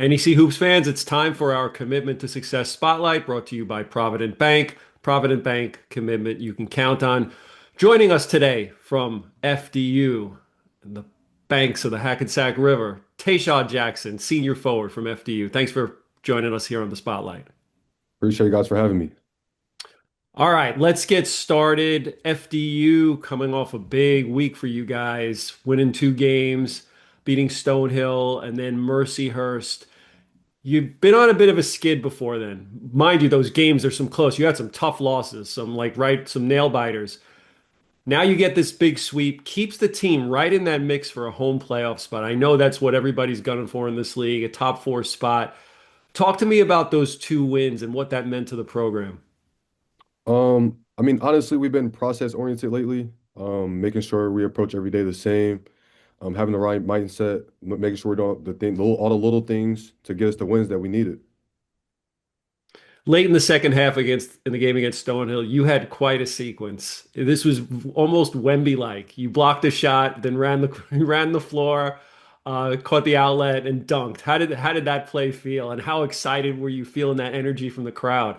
NEC Hoops fans, it's time for our Commitment to Success Spotlight brought to you by Provident Bank. Provident Bank commitment you can count on. Joining us today from FDU and the banks of the Hackensack River, Taeshaud Jackson, senior forward from FDU. Thanks for joining us here on the Spotlight. Appreciate you guys for having me. All right, let's get started. FDU coming off a big week for you guys, winning two games, beating Stonehill, and then Mercyhurst. You've been on a bit of a skid before then. Mind you, those games, there's some close. You had some tough losses, some nail biters. Now you get this big sweep, keeps the team right in that mix for a home playoff spot. I know that's what everybody's gunning for in this league, a top four spot. Talk to me about those two wins and what that meant to the program. Honestly, we've been process oriented lately, making sure we approach every day the same, having the right mindset, making sure we're doing all the little things to get us the wins that we needed. Late in the second half in the game against Stonehill, you had quite a sequence. This was almost Wemby-like. You blocked a shot, then ran the ran the floor, caught the outlet, and dunked. How did that play feel? And how excited were you feeling that energy from the crowd?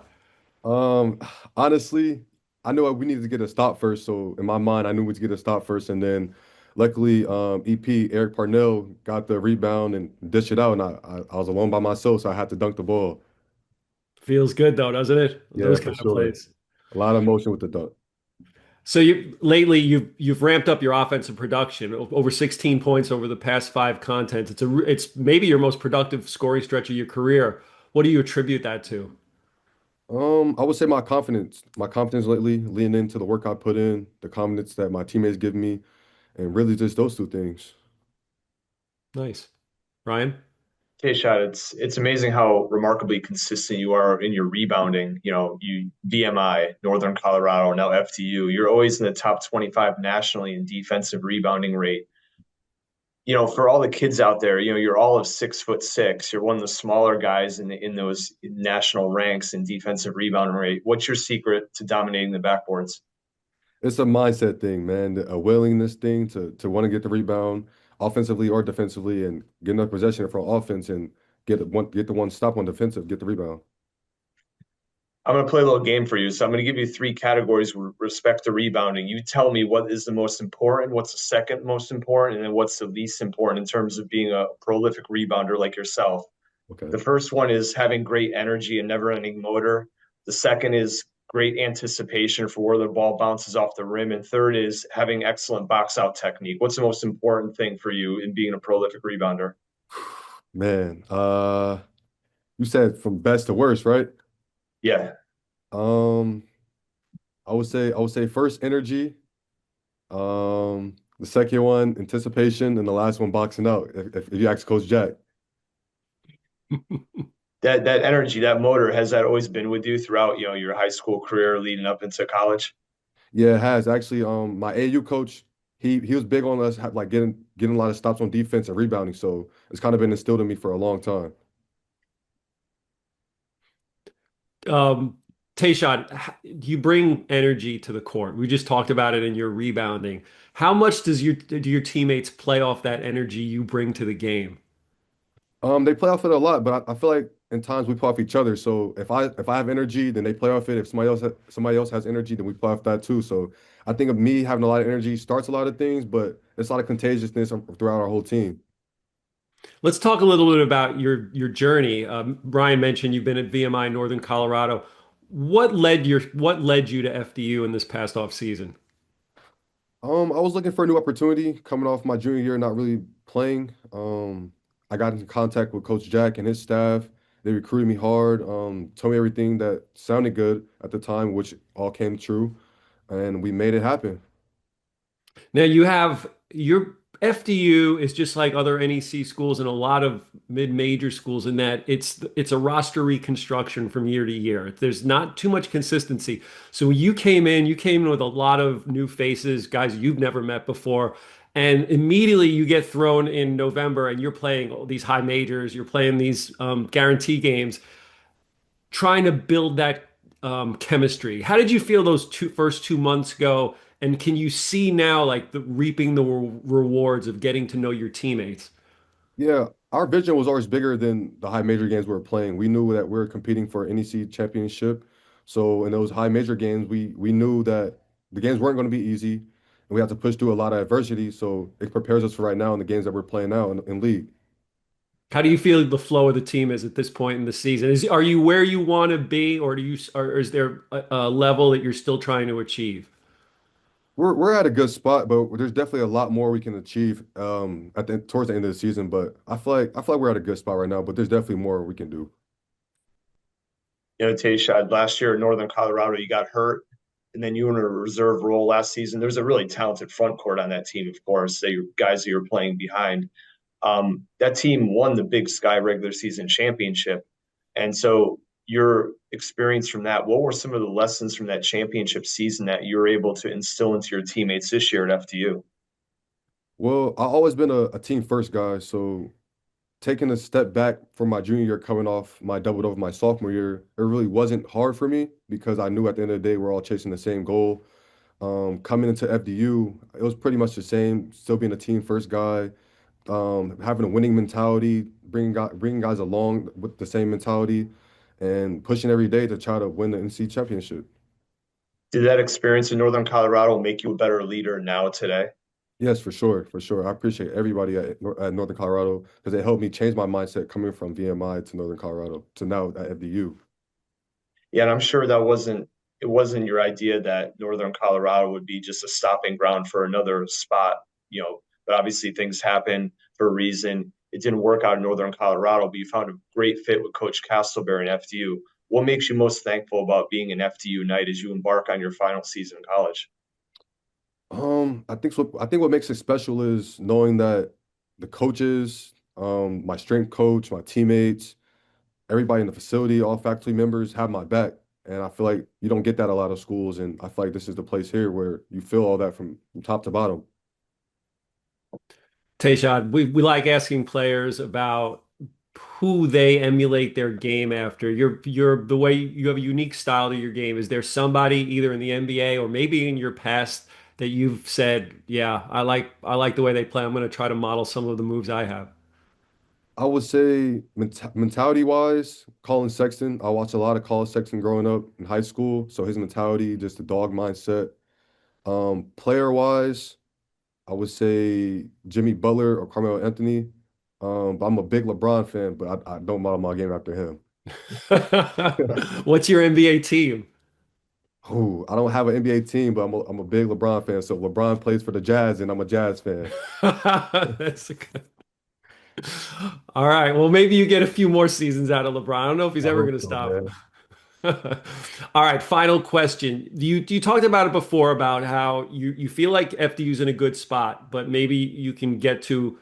Um, Honestly, I knew we needed to get a stop first, so in my mind, I knew we'd get a stop first, and then luckily, EP Eric Parnell got the rebound and dished it out, and I was alone by myself, so I had to dunk the ball. Feels good though, doesn't it? Yeah, Those for kind of sure. plays. A lot of emotion with the dunk. So you've ramped up your offensive production over 16 points over the past five contests. It's maybe your most productive scoring stretch of your career. What do you attribute that to? I would say my confidence lately, leaning into the work I put in, the confidence that my teammates give me, and really just those two things. Nice. Ryan? Taeshaud, it's amazing how remarkably consistent you are in your rebounding. You know, you VMI, Northern Colorado, now FDU. You're always in the top 25 nationally in defensive rebounding rate. You know, for all the kids out there, you know, you're all of 6'6". You're one of the smaller guys in those national ranks in defensive rebounding rate. What's your secret to dominating the backboards? It's a mindset thing, man. A willingness thing to want to get the rebound offensively or defensively and get enough possession for offense and get the one stop on defensive, get the rebound. I'm going to play a little game for you. So I'm going to give you three categories with respect to rebounding. You tell me what is the most important, what's the second most important, and then what's the least important in terms of being a prolific rebounder like yourself. Okay. The first one is having great energy and never ending motor. The second is great anticipation for where the ball bounces off the rim. And third is having excellent box out technique. What's the most important thing for you in being a prolific rebounder? Man, you said from best to worst, right? Yeah. Um, I would say first energy, the second one anticipation, and the last one boxing out. If you ask Coach Jack. That energy, that motor, has that always been with you throughout, you know, your high school career leading up into college? Yeah, it has actually. My AU coach, he was big on us like getting a lot of stops on defense and rebounding. So it's kind of been instilled in me for a long time. Um, Tayshawn, you bring energy to the court. We just talked about it in your rebounding. How much do your teammates play off that energy you bring to the game? They play off it a lot, but I feel like in times we play off each other. So if I have energy, then they play off it. If somebody else has energy, then we play off that too. So I think of me having a lot of energy starts a lot of things, but it's a lot of contagiousness throughout our whole team. Let's talk a little bit about your journey. Brian mentioned you've been at VMI Northern Colorado. What led you to FDU in this past off season? I was looking for a new opportunity coming off my junior year, not really playing. I got into contact with Coach Jack and his staff. They recruited me hard, told me everything that sounded good at the time, which all came true, and we made it happen. Now you have your FDU is just like other NEC schools and a lot of mid-major schools in that it's a roster reconstruction from year to year. There's not too much consistency. So you came in with a lot of new faces, guys you've never met before, and immediately you get thrown in November and you're playing all these high majors, you're playing these guarantee games, trying to build that chemistry. How did you feel those first 2 months go? And can you see now, like reaping the rewards of getting to know your teammates? Yeah, our vision was always bigger than the high major games we were playing. We knew that we were competing for NEC championship. So in those high major games, we knew that the games weren't going to be easy, and we had to push through a lot of adversity. So it prepares us for right now in the games that we're playing now in league. How do you feel the flow of the team is at this point in the season? Are you where you want to be, or is there a level that you're still trying to achieve? We're at a good spot, but there's definitely a lot more we can achieve towards the end of the season. But I feel like we're at a good spot right now, but there's definitely more we can do. Taeshaud, last year in Northern Colorado, you got hurt, and then you were in a reserve role last season. There's a really talented front court on that team, of course. They guys that you're playing behind. That team won the Big Sky regular season championship, and so your experience from that. What were some of the lessons from that championship season that you were able to instill into your teammates this year at FDU? Well, I've always been a team first guy, so taking a step back from my junior year, coming off my doubled over my sophomore year, it really wasn't hard for me because I knew at the end of the day we're all chasing the same goal. Coming into FDU, it was pretty much the same, still being a team first guy, having a winning mentality, bringing guys along with the same mentality, and pushing every day to try to win the NC championship. Did that experience in Northern Colorado make you a better leader now today? Yes, for sure, for sure. I appreciate everybody at Northern Colorado because it helped me change my mindset coming from VMI to Northern Colorado to now at FDU. Yeah, and I'm sure that wasn't your idea that Northern Colorado would be just a stopping ground for another spot, but obviously things happen for a reason. It didn't work out in Northern Colorado, but you found a great fit with Coach Castleberry in FDU. What makes you most thankful about being in FDU Knight as you embark on your final season in college? I think what makes it special is knowing that the coaches, my strength coach, my teammates, everybody in the facility, all faculty members have my back. And I feel like you don't get that at a lot of schools. And I feel like this is the place here where you feel all that from top to bottom. Taeshaud, we like asking players about who they emulate their game after. You're the way you have a unique style to your game. Is there somebody either in the NBA or maybe in your past that you've said, yeah, I like the way they play. I'm going to try to model some of the moves I have. I would say mentality wise, Colin Sexton. I watched a lot of Colin Sexton growing up in high school. So his mentality, just the dog mindset. Player wise, I would say Jimmy Butler or Carmelo Anthony. But I'm a big LeBron fan, but I don't model my game after him. What's your NBA team? Oh, I don't have an NBA team, but I'm a big LeBron fan. So if LeBron plays for the Jazz, and I'm a Jazz fan. That's a good. All right. Well, maybe you get a few more seasons out of LeBron. I don't know if he's I ever hope going to so, stop. man. All right, final question. You talked about it before about how you feel like FDU's in a good spot, but maybe you can get to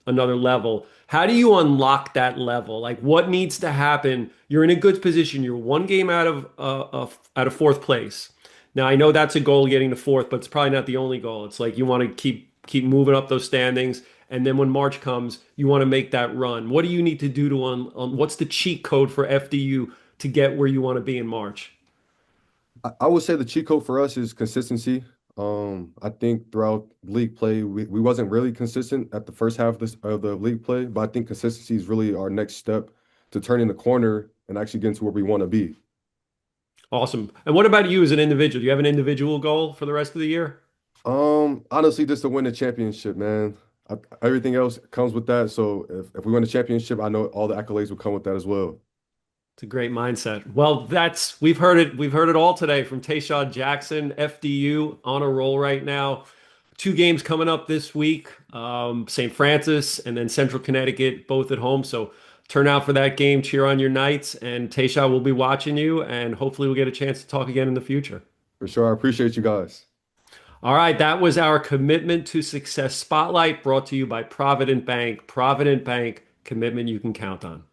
another level. How do you unlock that level? Like, what needs to happen? You're in a good position. You're one game out of fourth place. Now, I know that's a goal, getting to fourth, but it's probably not the only goal. It's like you want to keep moving up those standings, and then when March comes, you want to make that run. What do you need to do to what's the cheat code for FDU to get where you want to be in March? I would say the cheat code for us is consistency. I think throughout league play, we wasn't really consistent at the first half of the league play, but I think consistency is really our next step to turning the corner and actually getting to where we want to be. Awesome. And what about you as an individual? Do you have an individual goal for the rest of the year? Honestly, just to win the championship, man. Everything else comes with that. So if we win the championship, I know all the accolades will come with that as well. It's a great mindset. Well, that's we've heard it. We've heard it all today from Taeshaud Jackson, FDU on a roll right now. Two games coming up this week, St. Francis and then Central Connecticut, both at home. So turn out for that game, cheer on your Knights, and Tayshaw will be watching you, and hopefully we'll get a chance to talk again in the future. For sure. I appreciate you guys. All right, that was our Commitment to Success Spotlight brought to you by Provident Bank. Provident Bank, commitment you can count on.